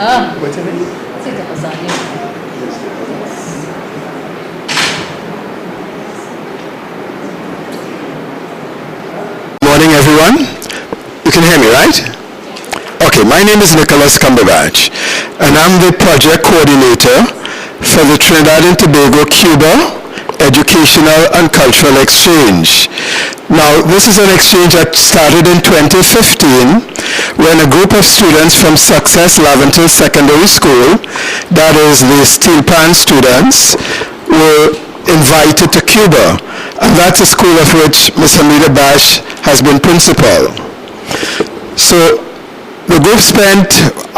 What's your name? Morning, everyone. You can hear me, right? Okay, my name is Nicholas Cumberbatch, and I'm the project coordinator for the Trinidad&Tobago Cuba Educational and Cultural Exchange. Now, this is an exchange that started in 2015 when a group of students from Success Laventille Secondary School, that is the steel pan students, were invited to Cuba. And that's a school of which Ms. Hamida Bash has been principal. So the group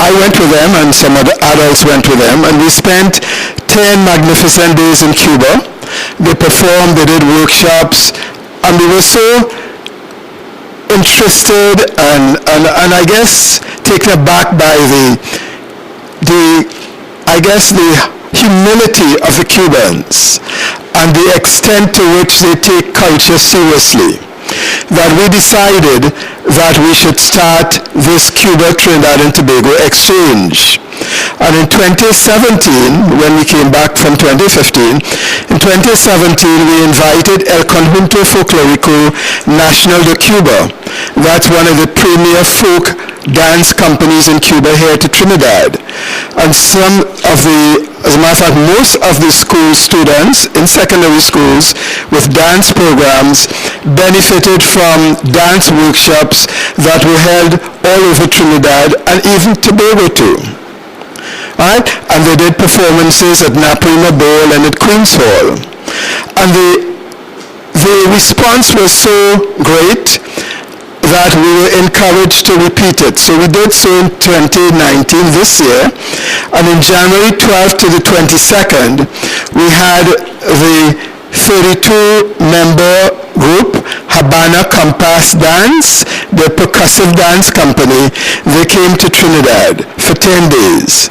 I went with them and some other adults went with them, and we spent 10 magnificent days in Cuba. They performed, they did workshops, and we were so interested and I guess taken aback by the humility of the Cubans and the extent to which they take culture seriously, that we decided that we should start this Cuba Trinidad&Tobago exchange. And in 2017, when we came back from 2015, in 2017 we invited El Conjunto Folclorico Nacional de Cuba. That's one of the premier folk dance companies in Cuba here to Trinidad. And as a matter of fact, most of the school students in secondary schools with dance programs benefited from dance workshops that were held all over Trinidad and even Tobago too. Right? And they did performances at Naprima Bowl and at Queen's Hall. And the response was so great that we were encouraged to repeat it. So we did so in 2019, this year, and in January 12th to the 22nd, we had the 32-member group, Habana Compass Dance, the percussive dance company. They came to Trinidad for 10 days.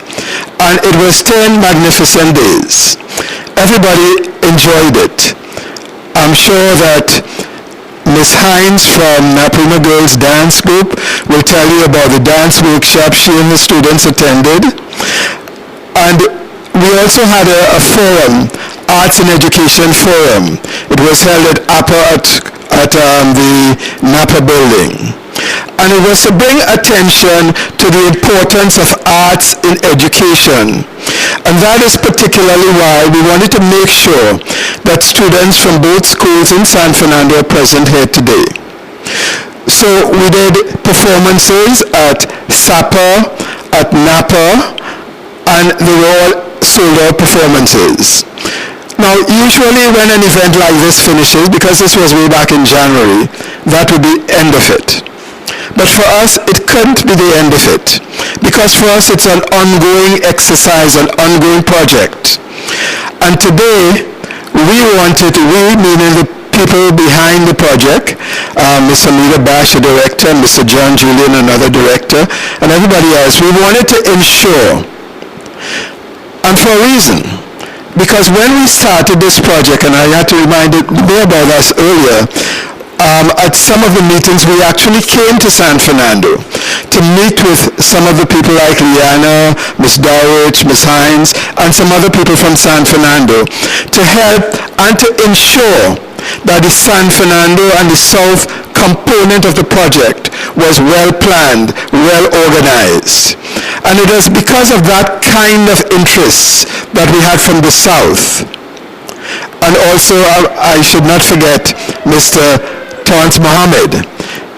And it was 10 magnificent days. Everybody enjoyed it. I'm sure that Ms. Hines from Naprima Girls Dance Group will tell you about the dance workshop she and the students attended. And we also had a forum, Arts and Education Forum. It was held at APA at the Napa building. And it was to bring attention to the importance of arts in education. And that is particularly why we wanted to make sure that students from both schools in San Fernando are present here today. So we did performances at SAPA, at Napa, and they were all sold-out performances. Now, usually when an event like this finishes, because this was way back in January, that would be end of it. But for us, it couldn't be the end of it, because for us it's an ongoing exercise, an ongoing project. And today, we meaning the people behind the project, Ms. Hamida Bash, the director, Mr. John Julian, another director, and everybody else, we wanted to ensure, and for a reason, because when we started this project, and I had to remind you about us earlier, at some of the meetings we actually came to San Fernando to meet with some of the people like Liana, Ms. Dowrich, Ms. Hines, and some other people from San Fernando to help and to ensure that the San Fernando and the South component of the project was well planned, well organized. And it was because of that kind of interest that we had from the South. And also, I should not forget Mr. Torrance Mohammed.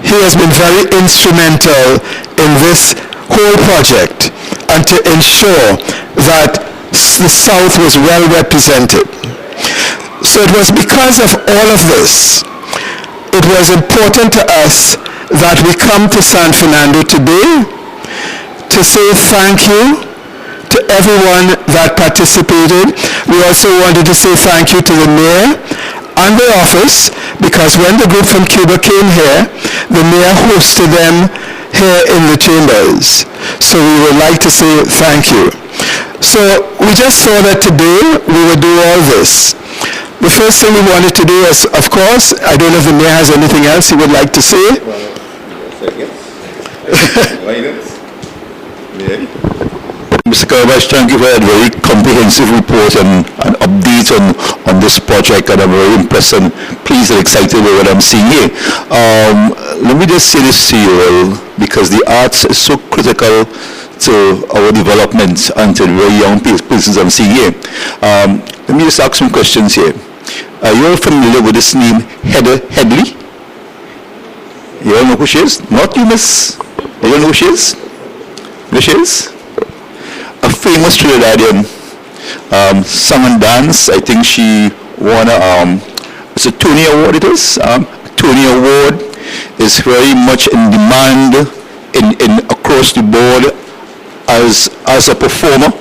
He has been very instrumental in this whole project and to ensure that the South was well represented. So it was because of all of this, it was important to us that we come to San Fernando today to say thank you to everyone that participated. We also wanted to say thank you to the mayor and the office, because when the group from Cuba came here, the mayor hosted them here in the chambers. So we would like to say thank you. So we just thought that today we would do all this. The first thing we wanted to do is, of course, I don't know if the mayor has anything else he would like to say. Mr. Karabash, thank you for that very comprehensive report and update on this project, and I'm very impressed and pleased and excited with what I'm seeing here. Let me just say this to you all, because the arts is so critical to our development and to the very young persons I'm seeing here. Let me just ask some questions here. Are you all familiar with this name, Heather Headley? You all know who she is? Not you, miss. You all know who she is? Who she is? A famous Trinidadian, song and dance. I think she won it's a Tony Award. It is Tony Award is very much in demand in across the board as a performer.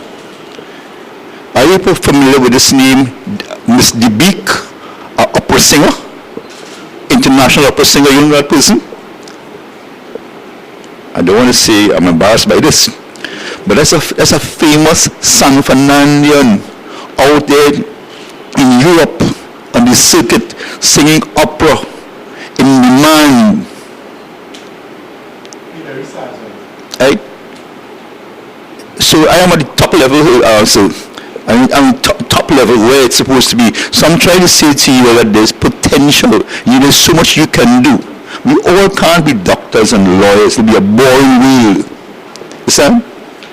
Are you familiar with this name, Miss DeBeek, opera singer, international opera singer? You know that person? I don't want to say I'm embarrassed by this. But that's a famous San Fernandian out there in Europe on the circuit singing opera in demand. Right? So I am at the top level also. I'm top level where it's supposed to be. So I'm trying to say to you that there's potential. There's so much you can do. We all can't be doctors and lawyers. It'll be a boring wheel. Understand?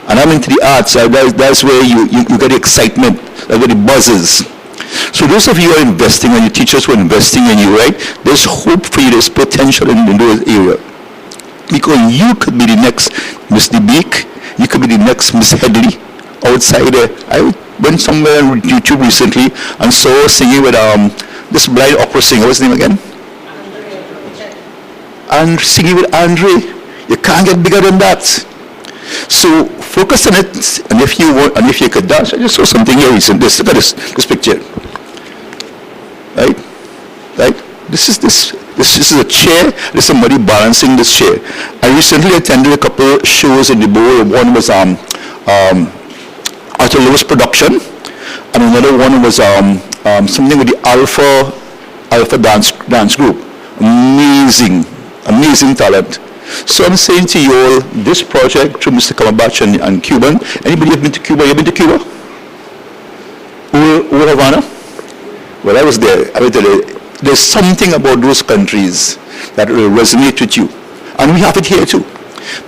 And I'm into the arts, so that's where you get the excitement, that's where the buzz is. So those of you who are investing, and your teachers who are investing in you, right, there's hope for you, there's potential in those areas. Because you could be the next Miss DeBeek, you could be the next Miss Headley outside there. I went somewhere on YouTube recently and saw her singing with this blind opera singer, what's his name again? And singing with Andre. You can't get bigger than that. So focus on it, and if you want, and if you could dance, I just saw something here recently. Look at this picture, right? This is a chair. There's somebody balancing this chair. I recently attended a couple shows in the bowl. One was Arthur Lewis production, and another one was something with the Alpha dance group. Amazing talent. So I'm saying to you all, this project through Mr. Kamabach and Cuban. Anybody have been to Cuba? You have been to Cuba? Or Havana? Well, I was there. I mean, there's something about those countries that will resonate with you. And we have it here too.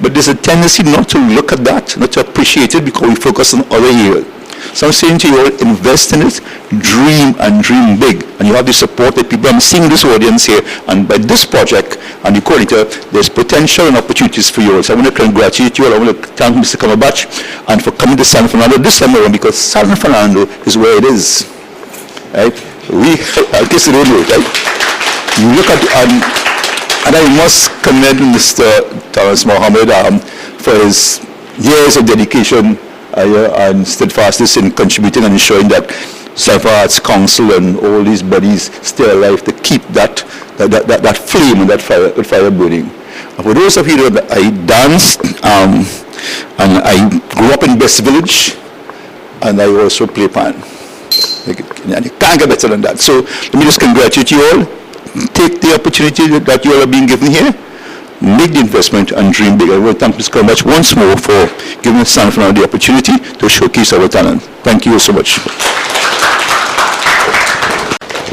But there's a tendency not to look at that, not to appreciate it, because we focus on other areas. So I'm saying to you all, invest in it, dream and dream big. And you have the support of people. I'm seeing this audience here, and by this project and the coordinator, there's potential and opportunities for you all. So I want to congratulate you all. I want to thank Mr. Kamabach and for coming to San Fernando this time around, because San Fernando is where it is. Right? I guess you don't know, right? You look at, and I must commend Mr. Thomas Mohammed for his years of dedication and steadfastness in contributing and ensuring that Sulphur Arts Council and all these bodies stay alive to keep that flame and that fire burning. And for those of you that I danced and I grew up in Best Village, and I also play pan. And you can't get better than that. So let me just congratulate you all. Take the opportunity that you all are being given here. Make the investment and dream big. I want to thank Mr. Kamabach once more for giving San Fernando the opportunity to showcase our talent. Thank you so much.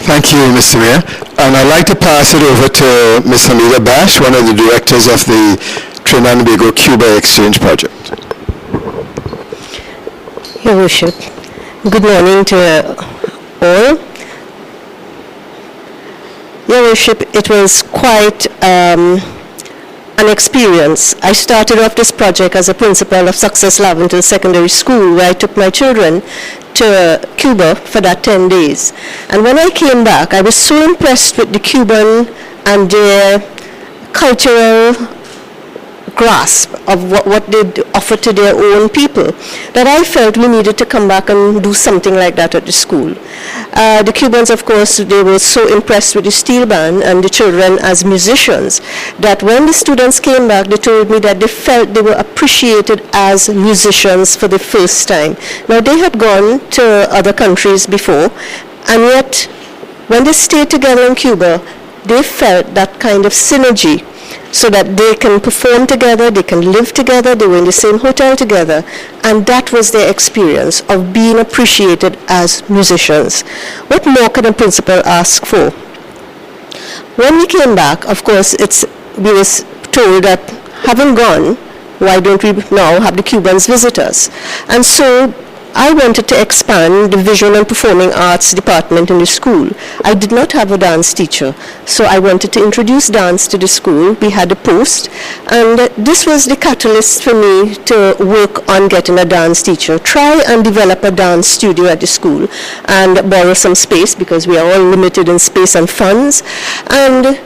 Thank you, Mr. Mayor. And I'd like to pass it over to Ms. Hamida Bash, one of the directors of the Trinidad&Tobago Cuba Exchange Project. Your Worship, good morning to all. Your Worship, it was quite an experience. I started off this project as a principal of Success Laventille Secondary School, where I took my children to Cuba for that 10 days. And when I came back, I was so impressed with the Cuban and their cultural grasp of what they offer to their own people, that I felt we needed to come back and do something like that at the school. The Cubans, of course, they were so impressed with the steel band and the children as musicians, that when the students came back, they told me that they felt they were appreciated as musicians for the first time. Now, they had gone to other countries before, and yet, when they stayed together in Cuba, they felt that kind of synergy. so that they can perform together, they can live together, they were in the same hotel together, and that was their experience of being appreciated as musicians. What more can a principal ask for? When we came back, of course, we were told that having gone, why don't we now have the Cubans visit us? And so I wanted to expand the visual and performing arts department in the school. I did not have a dance teacher, so I wanted to introduce dance to the school. We had a post, and this was the catalyst for me to work on getting a dance teacher, try and develop a dance studio at the school, and borrow some space because we are all limited in space and funds. And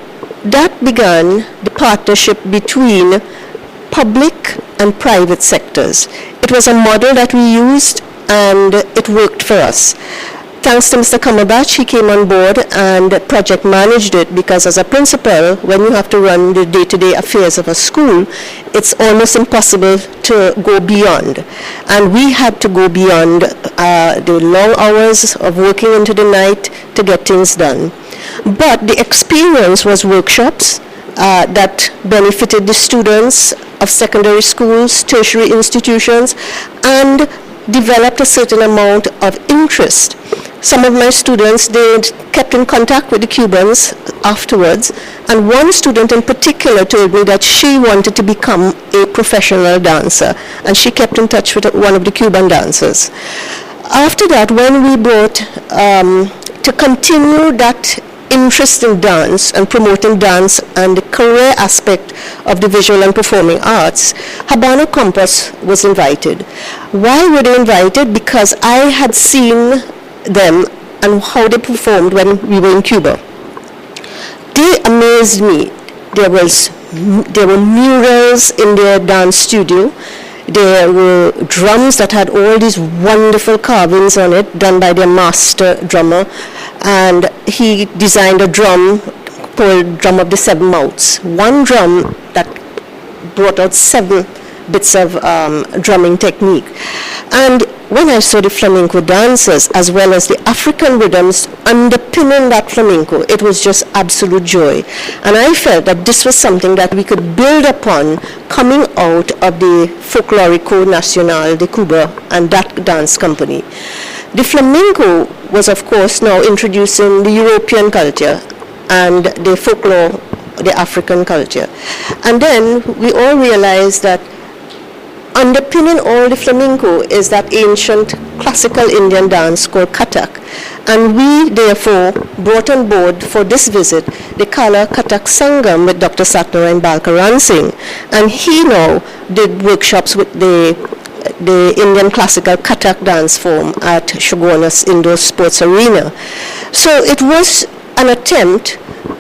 that began the partnership between public and private sectors. It was a model that we used, and it worked for us. Thanks to Mr. Cumberbatch, he came on board and project managed it, because as a principal, when you have to run the day-to-day affairs of a school, it's almost impossible to go beyond. And we had to go beyond the long hours of working into the night to get things done. But the experience was workshops that benefited the students of secondary schools, tertiary institutions, and developed a certain amount of interest. Some of my students, they kept in contact with the Cubans afterwards, and one student in particular told me that she wanted to become a professional dancer, and she kept in touch with one of the Cuban dancers. After that, when we brought, to continue that interest in dance and promoting dance and the career aspect of the visual and performing arts, Habana Compass was invited. Why were they invited? Because I had seen them and how they performed when we were in Cuba. They amazed me. There were murals in their dance studio. There were drums that had all these wonderful carvings on it, done by their master drummer. And he designed a drum called Drum of the Seven Mouths. One drum that brought out 7 bits of drumming technique. And when I saw the flamenco dancers, as well as the African rhythms underpinning that flamenco, it was just absolute joy. And I felt that this was something that we could build upon coming out of the Folklorico Nacional de Cuba and that dance company. The flamenco was, of course, now introducing the European culture and the folklore, the African culture. And then we all realized that underpinning all the flamenco is that ancient classical Indian dance called Kathak. And we, therefore, brought on board for this visit the Kala Kathak Sangam with Dr. Satnarayan Balkaran Singh. And he now did workshops with the Indian classical Kathak dance form at Shogunas Indoor Sports Arena. So it was an attempt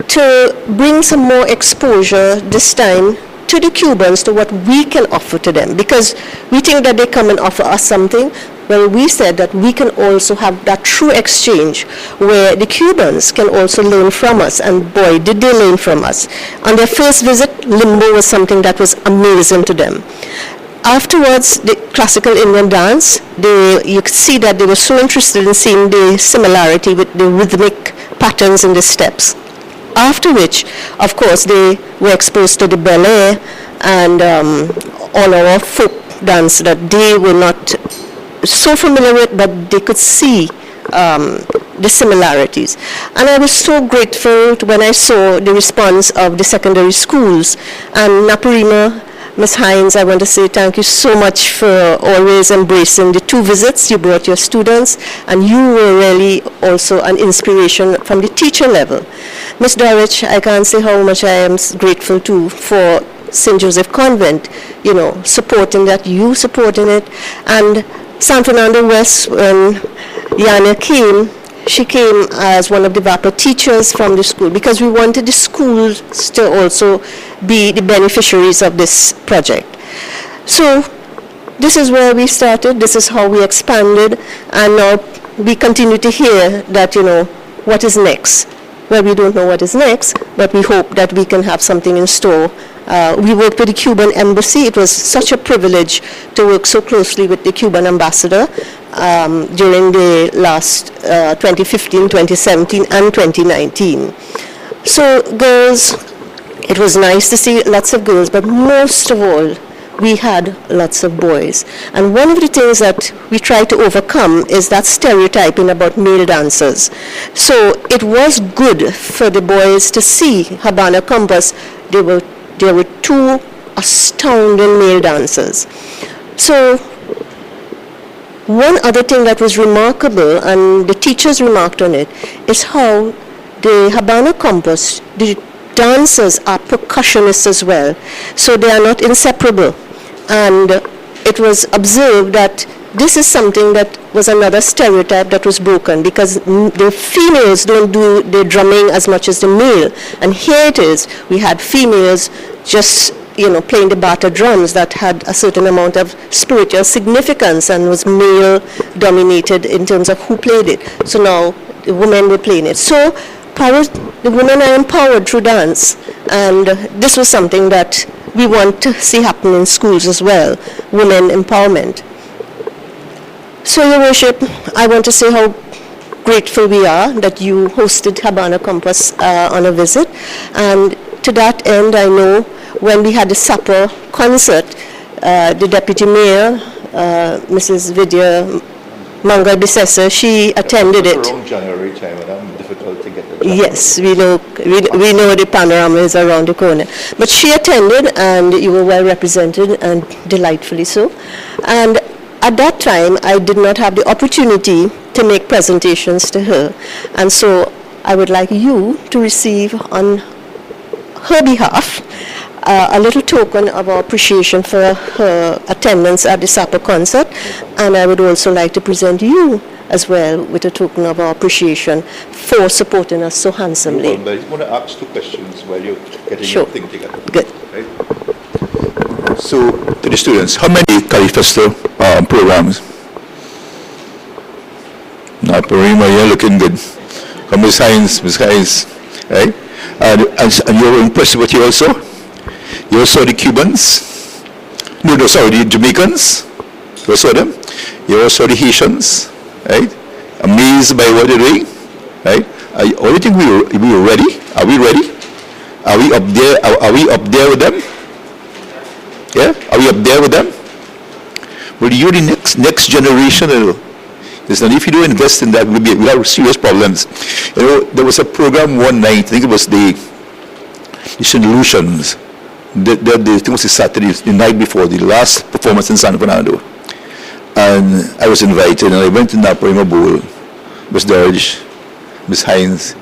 to bring some more exposure this time to the Cubans, to what we can offer to them, because we think that they come and offer us something. Well, we said that we can also have that true exchange where the Cubans can also learn from us, and boy, did they learn from us. On their first visit, limbo was something that was amazing to them. Afterwards, the classical Indian dance, you could see that they were so interested in seeing the similarity with the rhythmic patterns in the steps. After which, of course, they were exposed to the ballet and all our folk dance that they were not so familiar with, but they could see the similarities. And I was so grateful when I saw the response of the secondary schools. And Naparima, Ms. Hines, I want to say thank you so much for always embracing the 2 visits. You brought your students, and you were really also an inspiration from the teacher level. Ms. Dorich, I can't say how much I am grateful to for St. Joseph Convent, supporting that, you supporting it. And San Fernando West, when Yana came, she came as one of the VAPA teachers from the school, because we wanted the schools to also be the beneficiaries of this project. So this is where we started, this is how we expanded, and now we continue to hear that, what is next. Well, we don't know what is next, but we hope that we can have something in store. We worked with the Cuban embassy. It was such a privilege to work so closely with the Cuban ambassador during the last 2015, 2017, and 2019. So, girls, It was nice to see lots of girls, but most of all, we had lots of boys. And one of the things that we try to overcome is that stereotyping about male dancers. So it was good for the boys to see Habana Campus. There were two astounding male dancers. So one other thing that was remarkable, and the teachers remarked on it, is how the Habana Campus, the dancers are percussionists as well. So they are not inseparable. And it was observed that this is something that was another stereotype that was broken, because the females don't do the drumming as much as the male. And here it is, we had females just playing the bata drums that had a certain amount of spiritual significance and was male dominated in terms of who played it. So now the women were playing it. So the women are empowered through dance, and this was something that we want to see happen in schools as well, women empowerment. So, Your Worship, I want to say how grateful we are that you hosted Habana Campus on a visit, and to that end, I know when we had the supper concert, the Deputy Mayor, Mrs. Vidya Mangal Bisesa, she attended it. Around January time, and I'm difficult to get the Yes, we know the panorama is around the corner. But she attended, and you were well represented, and delightfully so. And at that time, I did not have the opportunity to make presentations to her. And so I would like you to receive on her behalf a little token of our appreciation for her attendance at the supper concert. And I would also like to present you as well with a token of our appreciation for supporting us so handsomely. I just want to ask two questions while you're getting Sure. your thing together. Good. Right? So, to the students, how many Califesto programs? Now, Parima, you're looking good. Miss Hines, right? And you were impressed with what you also? You also saw the Cubans? No, the Jamaicans? You saw them? You also saw the Haitians? Right? Amazed by what they're doing, right? Do you think we were ready? Are we ready? Are we up there? Are we up there with them? Yeah? Are we up there with them? Well, you're the next generation. Listen, if you don't invest in that, we'll have serious problems. There was a program one night. I think it was the St. Lucians. I think it was the Saturday, the night before the last performance in San Fernando. And I was invited, and I went to Naparima Bowl. Miss Darge, Miss Hines.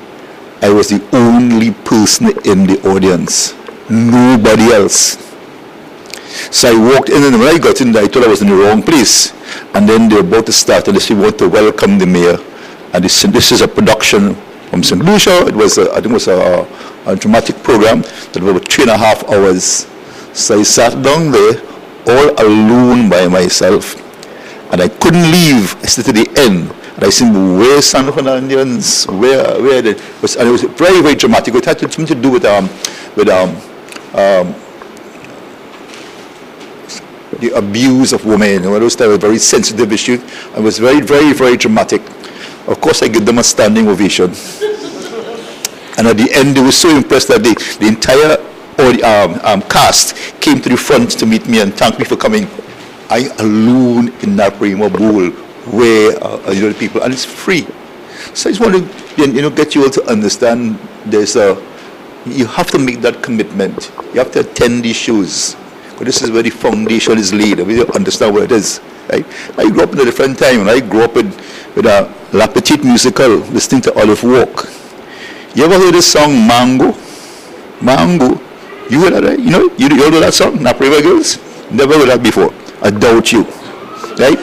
I was the only person in the audience. Nobody else. So I walked in, and when I got in there, I thought I was in the wrong place. And then they were about to start, and they said, "We want to welcome the mayor." And they said, "This is a production from St. Lucia." It was, I think it was a dramatic program that was about 3.5 hours. So I sat down there all alone by myself. And I couldn't leave. I stayed to the end. And I said, "Where San Fernandians? Where they?" And it was very, very dramatic. It had something to do with the abuse of women. Those were very sensitive issues. And it was very, very, very dramatic. Of course, I gave them a standing ovation. And at the end, they were so impressed that the entire cast came to the front to meet me and thank me for coming. I alone in that Prima Bowl where the people, and it's free. So I just want to get you all to understand you have to make that commitment. You have to attend these shows. But this is where the foundation is laid. We understand what it is. Right? I grew up in a different time, and I grew up with a La Petite musical, listening to Olive Walk. You ever heard this song Mango? Mango. You heard that, right? You all know that song, Napriva Girls? Never heard that before. I doubt you. Right?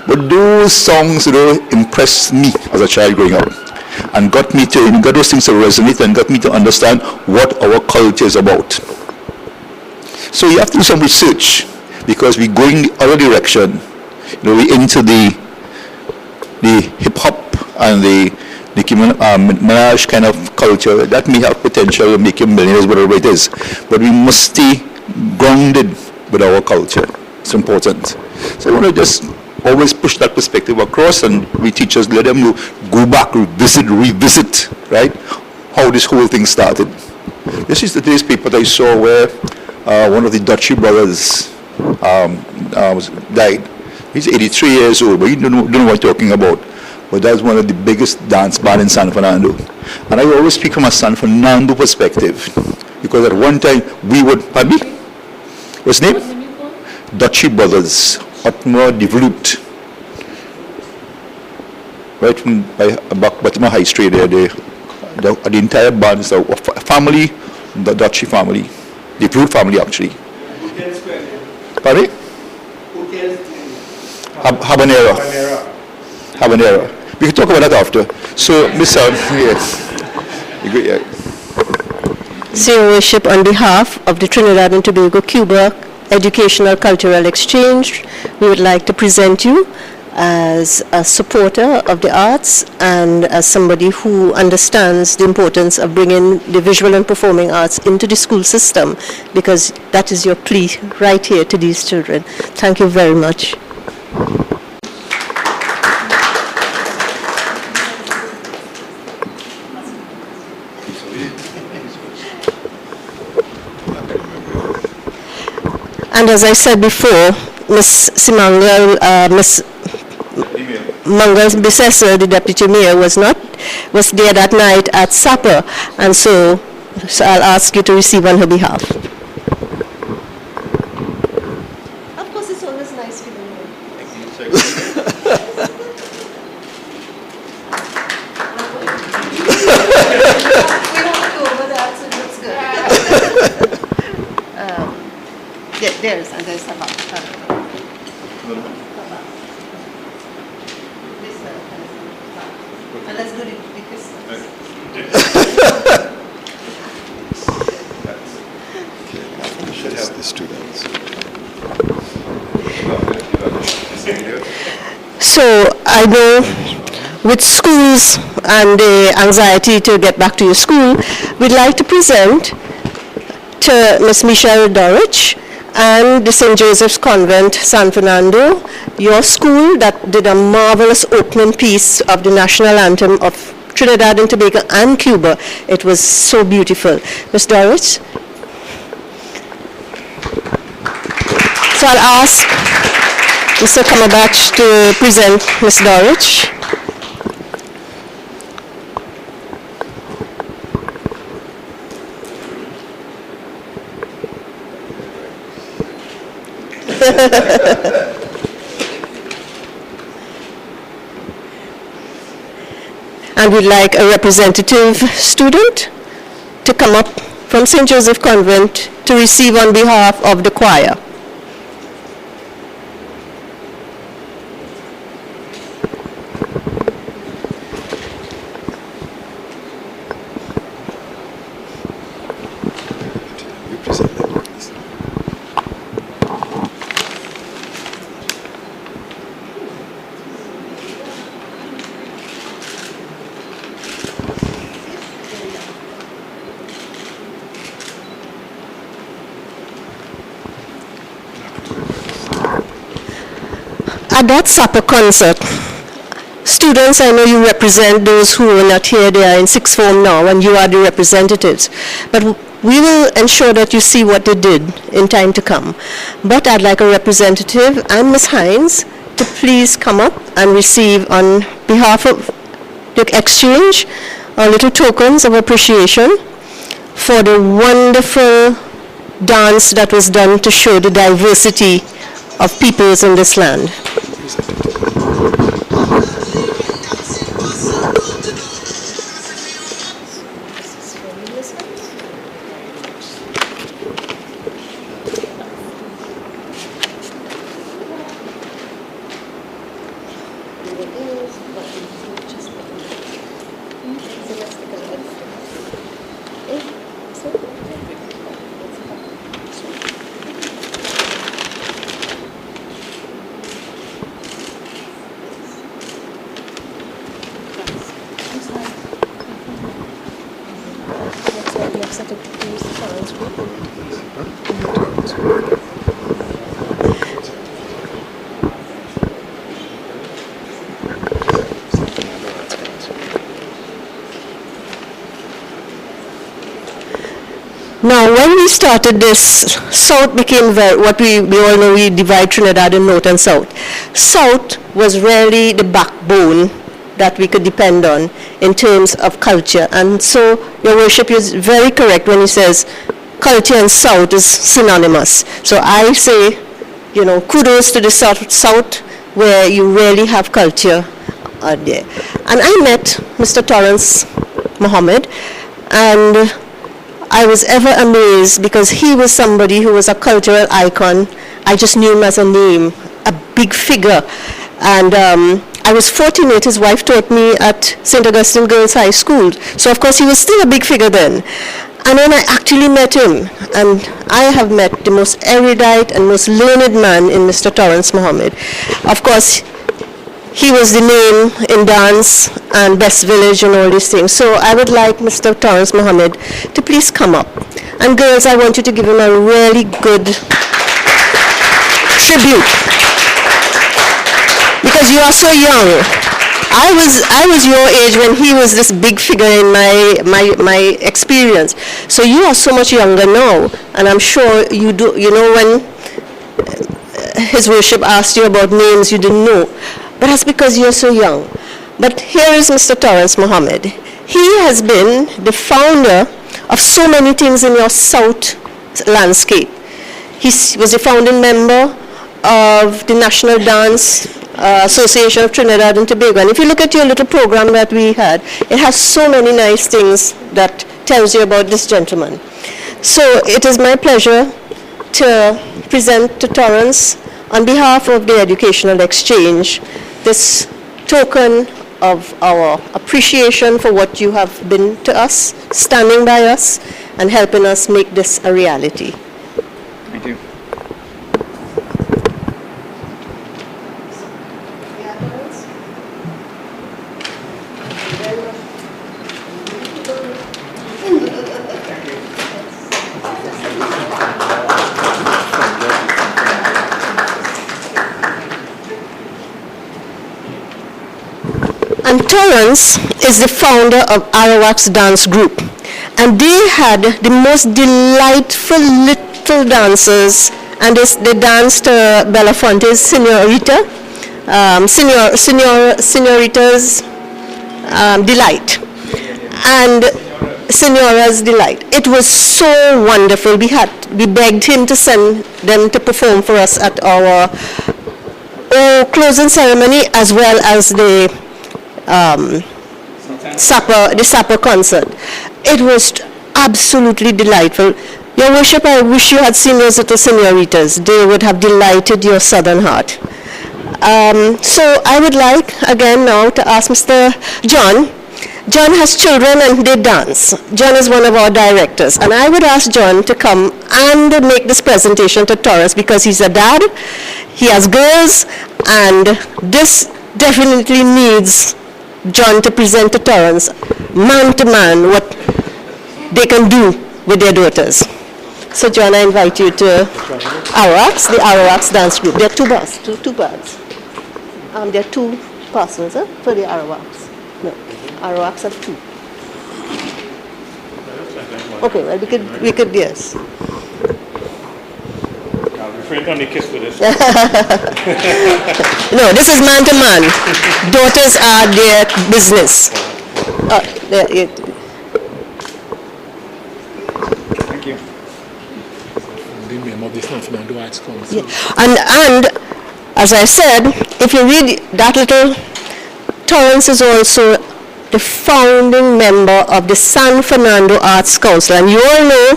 But those songs impressed me as a child growing up and got those things to resonate and got me to understand what our culture is about. So you have to do some research because we're going the other direction. We're into the hip hop and the Minaj kind of culture. That may have potential to make you millionaires, whatever it is. But we must stay grounded with our culture. It's important. So I want to just always push that perspective across, and we teachers let them go back, revisit, right? How this whole thing started. This is today's paper that I saw where one of the Dutchy brothers died. He's 83 years old, but you don't know what I'm talking about. But that's one of the biggest dance bands in San Fernando. And I always speak from a San Fernando perspective, because at one time we would, pardon me? What's his name? Dutchy Brothers, Otmar de Vloot. Right from Batman High Street there, the entire band is a family, the Dutchy family, the Vloot family actually. Pardon? Habanera. We can talk about that after. So, Mr. Yes. So, Your Worship, on behalf of the Trinidad&Tobago Cuba Educational Cultural Exchange, we would like to present you as a supporter of the arts and as somebody who understands the importance of bringing the visual and performing arts into the school system, because that is your plea right here to these children. Thank you very much. And as I said before, Ms. Mangal Bissessor, the Deputy Mayor, was there that night at supper, and so I'll ask you to receive on her behalf. Of course, it's always nice feeling you. We won't go over that, so that's good. There's a lot. And let's do the Christmas. We should have the students. So I know with schools and the anxiety to get back to your school, we'd like to present to Ms. Michelle Dorich and the St. Joseph's Convent, San Fernando, your school that did a marvelous opening piece of the national anthem of Trinidad and Tobago and Cuba. It was so beautiful. Ms. Dorich? So I'll ask Mr. Kamabach to present Ms. Dorich. And we'd like a representative student to come up from St. Joseph Convent to receive on behalf of the choir. At that supper concert, students, I know you represent those who are not here, they are in sixth form now, and you are the representatives. But we will ensure that you see what they did in time to come. But I'd like a representative and Ms. Hines to please come up and receive on behalf of the exchange our little tokens of appreciation for the wonderful dance that was done to show the diversity of peoples in this land. Now, when we started this, South became what we all know, we divide Trinidad in North and South. South was really the backbone that we could depend on in terms of culture. And so, Your Worship is very correct when he says culture and South is synonymous. So I say, kudos to the South where you really have culture there. And I met Mr. Torrance Mohammed, and I was ever amazed because he was somebody who was a cultural icon. I just knew him as a name, a big figure. And I was fortunate, his wife taught me at St. Augustine Girls High School. So of course he was still a big figure then. And when I actually met him, and I have met the most erudite and most learned man in Mr. Torrance Mohammed. Of course, he was the name in dance and Best Village and all these things. So I would like Mr. Torrance Mohammed to please come up. And girls, I want you to give him a really good tribute. Because you are so young. I was your age when he was this big figure in my experience. So you are so much younger now. And I'm sure you do, when His Worship asked you about names you didn't know. But that's because you're so young. But here is Mr. Torrance Mohammed. He has been the founder of so many things in your South landscape. He was a founding member of the National Dance Association of Trinidad and Tobago. And if you look at your little program that we had, it has so many nice things that tells you about this gentleman. So it is my pleasure to present to Torrance, on behalf of the Educational Exchange, this token of our appreciation for what you have been to us, standing by us, and helping us make this a reality. Thank you. And Torrance is the founder of Arawak's dance group. And they had the most delightful little dancers, and they danced Belafonte's Senorita, Senorita's Delight, and Senora's Delight. It was so wonderful. We begged him to send them to perform for us at our closing ceremony, as well as the supper concert. It was absolutely delightful. Your Worship, I wish you had seen those little senoritas. They would have delighted your southern heart. So I would like, again now, to ask Mr. John. John has children and they dance. John is one of our directors. And I would ask John to come and make this presentation to Torrance, because he's a dad, he has girls, and this definitely needs John to present to Torrance, man to man, what they can do with their daughters. So John, I invite you to Arawaks, the Arawaks dance group. There are two bars. There are two persons for the Arawaks. No, Arawaks have two. Okay, well we could yes. Refrain from the kiss for this. No, this is man to man. Daughters are their business. Thank you. Yeah. And as I said, if you read that little, Torrance is also the founding member of the San Fernando Arts Council. And you all know,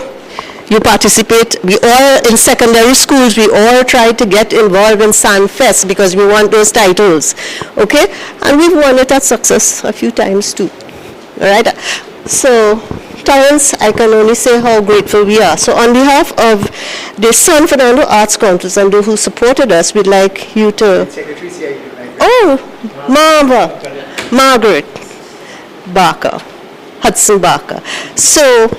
you participate, we all in secondary schools, we all try to get involved in San Fest because we want those titles, okay? And we've won it at Success a few times too, all right? So, Torrance, I can only say how grateful we are. So on behalf of the San Fernando Arts Council and those who supported us, we'd like you to... Oh, Margaret Barker, Hudson Barker. So,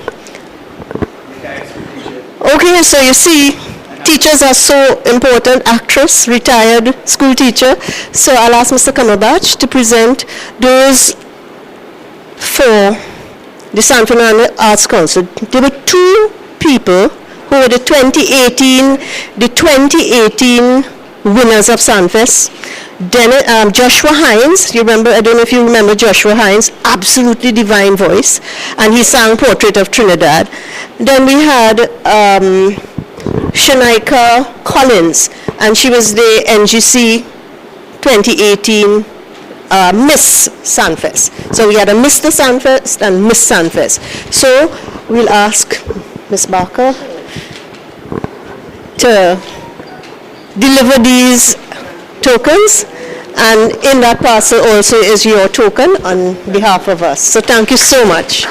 okay, so you see, teachers are so important. Actress, retired school teacher. So I'll ask Mr. Kamabach to present those for the San Fernando Arts Council. There were two people who were the 2018 winners of Sunfest. Joshua Hines, I don't know if you remember Joshua Hines, absolutely divine voice, and he sang Portrait of Trinidad. Then we had Shanika Collins, and she was the NGC 2018 Miss Sunfest. So we had a Mr. Sunfest and Miss Sunfest. So we'll ask Ms. Barker to deliver these tokens, and in that parcel also is your token on behalf of us. So thank you so much.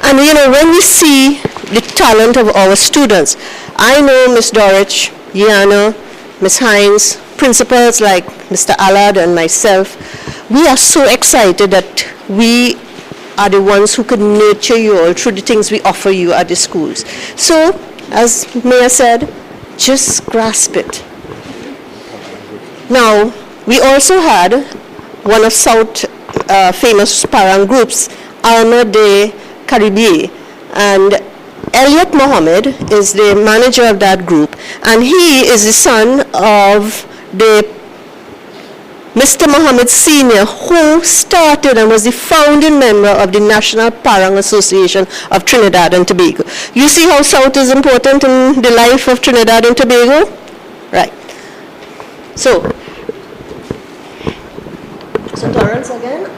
And when we see the talent of our students, I know Ms. Dorich, Yana, Ms. Hines, principals like Mr. Allard and myself, we are so excited that we are the ones who could nurture you all through the things we offer you at the schools. So, as Mayor said, just grasp it. Now, we also had one of South famous parang groups, Alma de Caribe, and Elliot Mohammed is the manager of that group, and he is the son of the Mr. Mohammed Sr., who started and was the founding member of the National Parang Association of Trinidad and Tobago. You see how South is important in the life of Trinidad and Tobago? Right. So Torrance again.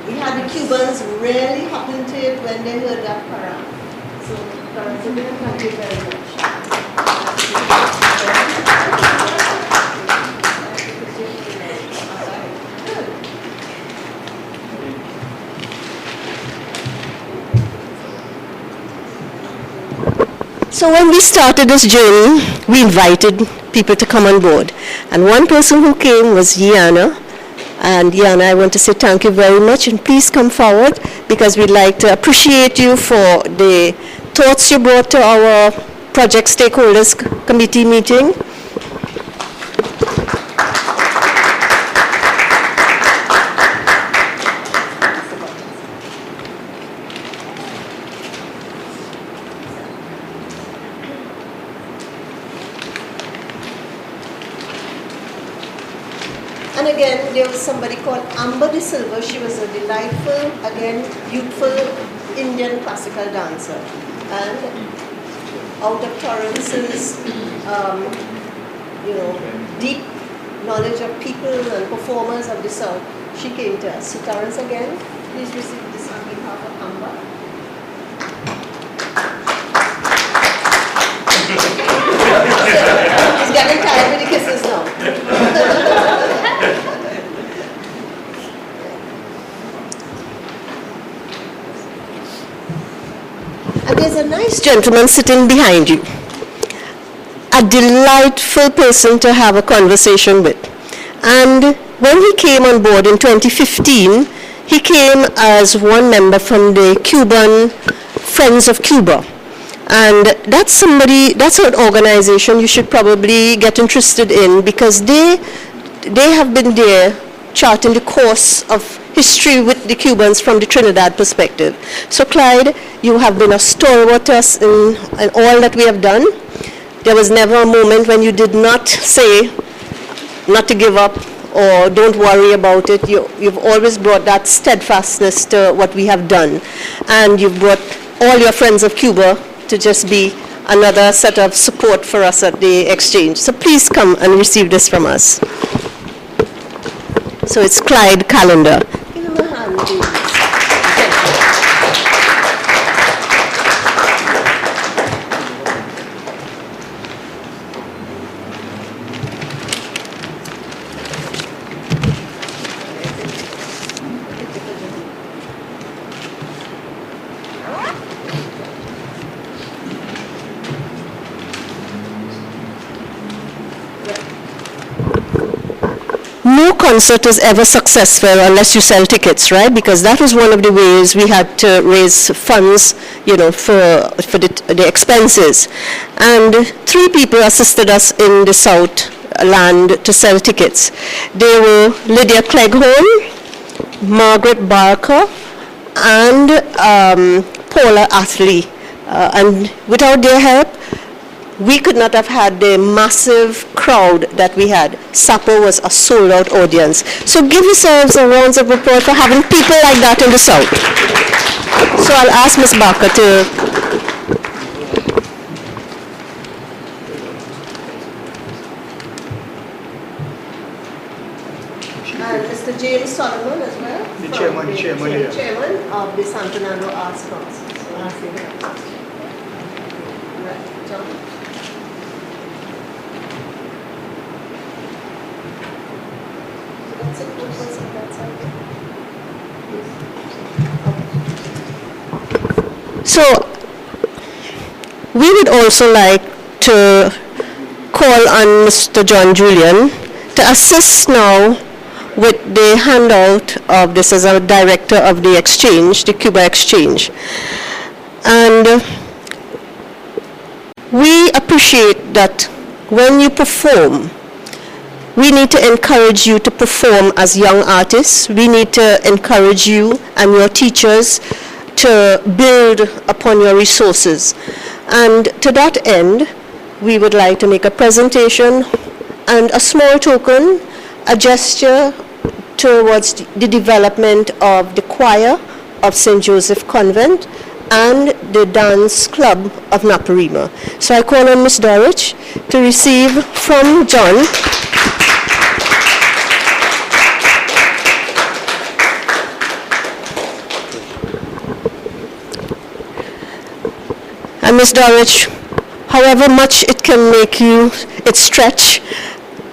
We had the Cubans really hopping to it when they heard that parang. So Torrance again, thank you very much. So when we started this journey, we invited people to come on board. And one person who came was Yana. And Yana, I want to say thank you very much, and please come forward, because we'd like to appreciate you for the thoughts you brought to our project stakeholders committee meeting. And again, there was somebody called Amber De Silva. She was a delightful, again, youthful Indian classical dancer. And out of Torrance's, deep knowledge of people and performers of the South, she came to us. So Torrance again, please receive this on behalf of Amber. He's getting tired with the kisses now. And there's a nice gentleman sitting behind you. A delightful person to have a conversation with. And when he came on board in 2015, he came as one member from the Cuban Friends of Cuba. And that's an organization you should probably get interested in, because they have been there charting the course of history with the Cubans from the Trinidad perspective. So Clyde, you have been a stalwart to us in all that we have done. There was never a moment when you did not say not to give up or don't worry about it. You've always brought that steadfastness to what we have done. And you've brought all your friends of Cuba to just be another set of support for us at the exchange. So please come and receive this from us. So it's Clyde Calendar. Give him a hand, please. No concert is ever successful unless you sell tickets, right? Because that was one of the ways we had to raise funds, for the expenses. And 3 people assisted us in the South land to sell tickets. They were Lydia Cleghorn, Margaret Barker, and Paula Athley. And without their help, we could not have had the massive crowd that we had. Supper was a sold-out audience. So give yourselves a round of applause for having people like that in the South. So I'll ask Ms. Barker to... And Mr. James Solomon as well. The chairman here. Chairman of the San Fernando Arts Council. So I'll ask him that. Right, John. So we would also like to call on Mr. John Julian to assist now with the handout of this as our director of the exchange, the Cuba Exchange. And we appreciate that when you perform, we need to encourage you to perform as young artists. We need to encourage you and your teachers to build upon your resources. And to that end, we would like to make a presentation and a small token, a gesture towards the development of the choir of St. Joseph Convent and the dance club of Naparima. So I call on Ms. Dorich to receive from John and Ms. Dorich, however much it can make you, it stretch.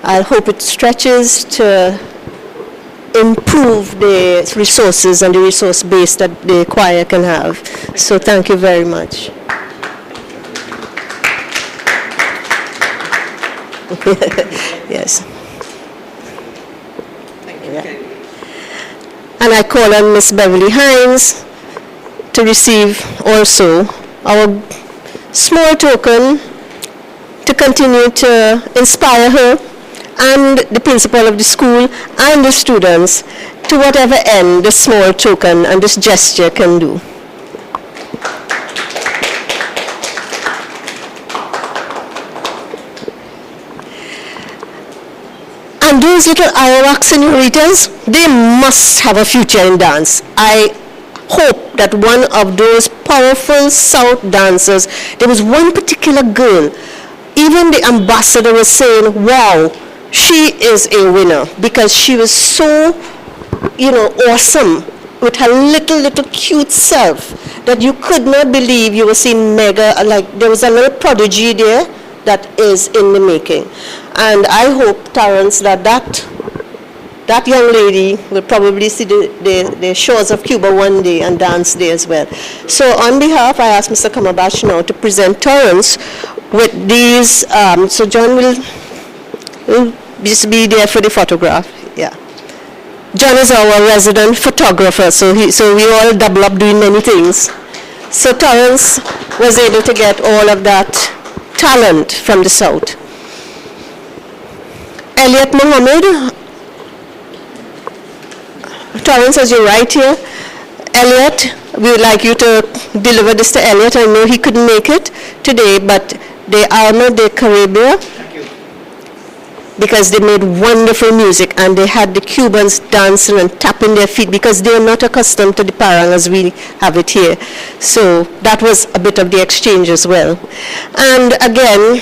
I hope it stretches to improve the resources and the resource base that the choir can have. So thank you very much. Yes. Thank you. Yeah. And I call on Ms. Beverly Hines to receive also our small token to continue to inspire her and the principal of the school and the students to whatever end this small token and this gesture can do. And those little Arawak senoritas, they must have a future in dance. I hope that one of those powerful South dancers, there was one particular girl, even the ambassador was saying, wow, she is a winner, because she was so, awesome with her little cute self that you could not believe you were seeing mega, like there was a little prodigy there that is in the making. And I hope, Terrence, that young lady will probably see the shores of Cuba one day and dance there as well. So on behalf, I ask Mr. Kamabash now to present Torrance with these, so John will just be there for the photograph. Yeah. John is our resident photographer, so we all double up doing many things. So Torrance was able to get all of that talent from the South. Elliot Mohammed, Torrance, as you're right here. Elliot, we would like you to deliver this to Elliot. I know he couldn't make it today, but the Alma de Caribbean, because they made wonderful music and they had the Cubans dancing and tapping their feet because they are not accustomed to the parang as we have it here. So that was a bit of the exchange as well. And again,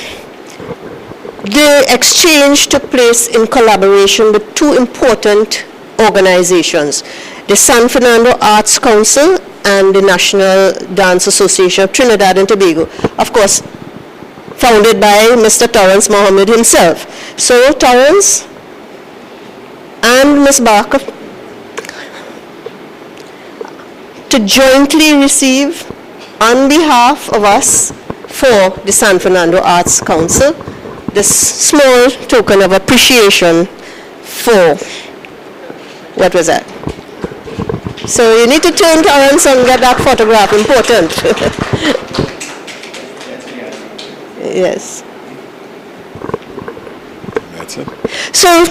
the exchange took place in collaboration with two important organizations, the San Fernando Arts Council and the National Dance Association of Trinidad and Tobago, of course, founded by Mr. Torrance Mohammed himself. So Torrance and Ms. Barker to jointly receive on behalf of us for the San Fernando Arts Council this small token of appreciation for, what was that? So you need to turn Torrance and get that photograph, important. Yes. That's it. So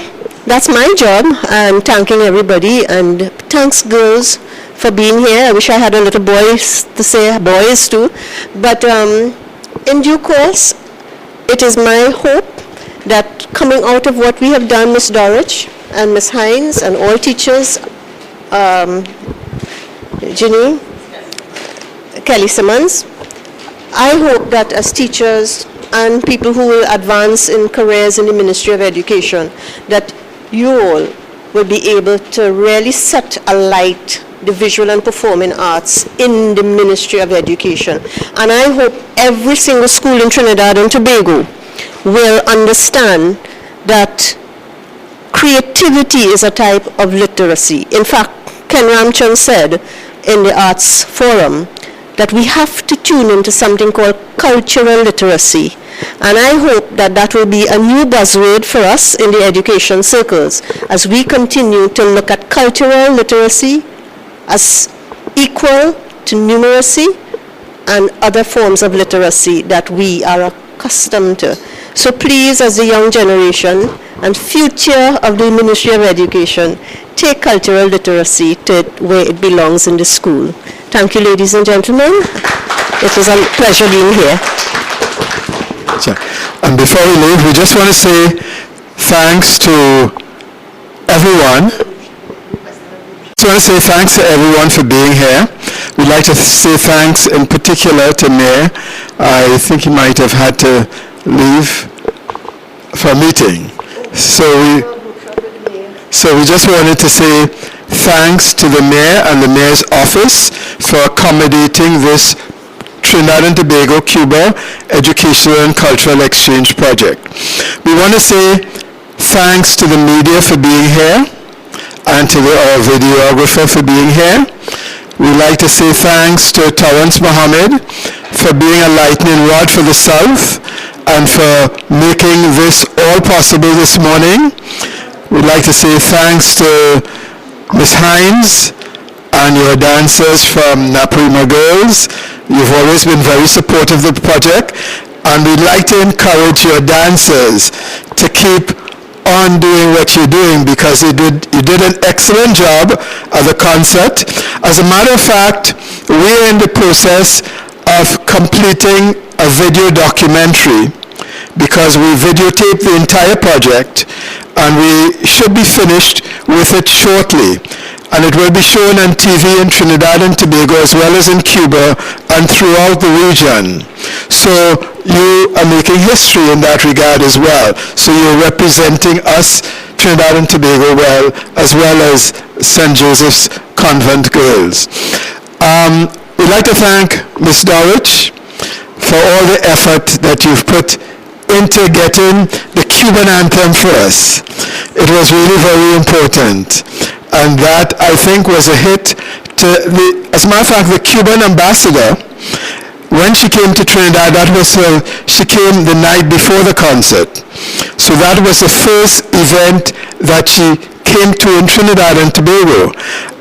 that's my job. I'm thanking everybody, and thanks girls for being here. I wish I had a little boys to say boys too. But in due course, it is my hope that coming out of what we have done, Ms. Dorich and Ms. Hines and all teachers, Ginny, Kelly Simmons, I hope that as teachers and people who will advance in careers in the Ministry of Education, that you all will be able to really set alight the visual and performing arts in the Ministry of Education. And I hope every single school in Trinidad and Tobago will understand that creativity is a type of literacy. In fact, Ken Ramchan said in the Arts Forum that we have to tune into something called cultural literacy. And I hope that that will be a new buzzword for us in the education circles as we continue to look at cultural literacy as equal to numeracy and other forms of literacy that we are accustomed to. So please, as the young generation and future of the Ministry of Education, take cultural literacy to where it belongs in the school. Thank you, ladies and gentlemen. It was a pleasure being here. And before we leave, we just want to say thanks to everyone. Just want to say thanks to everyone for being here. We'd like to say thanks in particular to Mayor. I think he might have had to leave for a meeting. So we just wanted to say thanks to the Mayor and the Mayor's office for accommodating this Trinidad and Tobago Cuba Educational and Cultural Exchange Project. We want to say thanks to the media for being here and to our videographer for being here. We'd like to say thanks to Torrance Mohammed for being a lightning rod for the South and for making this all possible this morning. We'd like to say thanks to Ms. Hines and your dancers from Naprima Girls. You've always been very supportive of the project, and we'd like to encourage your dancers to keep on doing what you're doing because you did an excellent job at the concert. As a matter of fact, we're in the process of completing a video documentary because we videotaped the entire project and we should be finished with it shortly. And it will be shown on TV in Trinidad and Tobago as well as in Cuba and throughout the region. So you are making history in that regard as well. So you're representing us, Trinidad and Tobago, as well as St. Joseph's Convent Girls. We'd like to thank Ms. Dorich for all the effort that you've put into getting the Cuban anthem for us. It was really very important. And that, I think, was a hit to as a matter of fact, the Cuban ambassador, when she came to Trinidad, she came the night before the concert. So that was the first event that she came to in Trinidad and Tobago.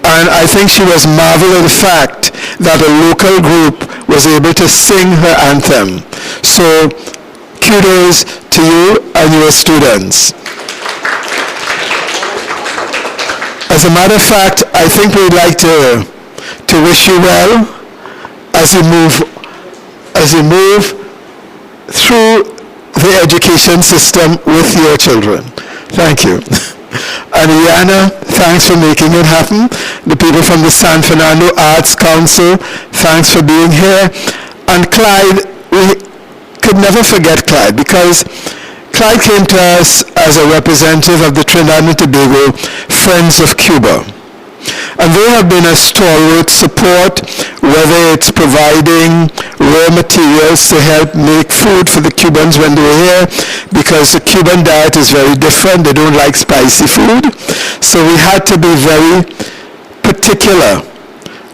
And I think she was marveled at the fact that a local group was able to sing her anthem. So kudos to you and your students. As a matter of fact, I think we'd like to wish you well as you move through the education system with your children. Thank you. And Iana, thanks for making it happen. The people from the San Fernando Arts Council, thanks for being here. And Clyde, we could never forget Clyde because Clyde came to us as a representative of the Trinidad and Tobago Friends of Cuba. And they have been a stalwart support, whether it's providing raw materials to help make food for the Cubans when they were here, because the Cuban diet is very different. They don't like spicy food. So we had to be very particular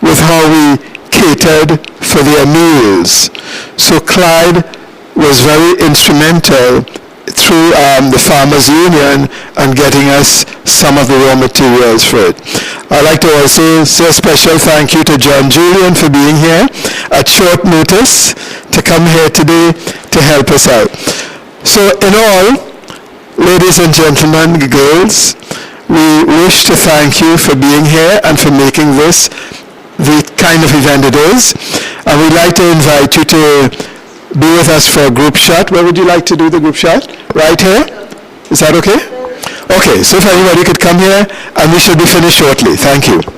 with how we catered for their meals. So Clyde was very instrumental through the Farmers Union and getting us some of the raw materials for it. I'd like to also say a special thank you to John Julian for being here at short notice to come here today to help us out. So in all, ladies and gentlemen, girls, we wish to thank you for being here and for making this the kind of event it is. And we'd like to invite you to be with us for a group shot. Where would you like to do the group shot? Right here? Is that okay? Okay, so if everybody could come here, and we should be finished shortly. Thank you.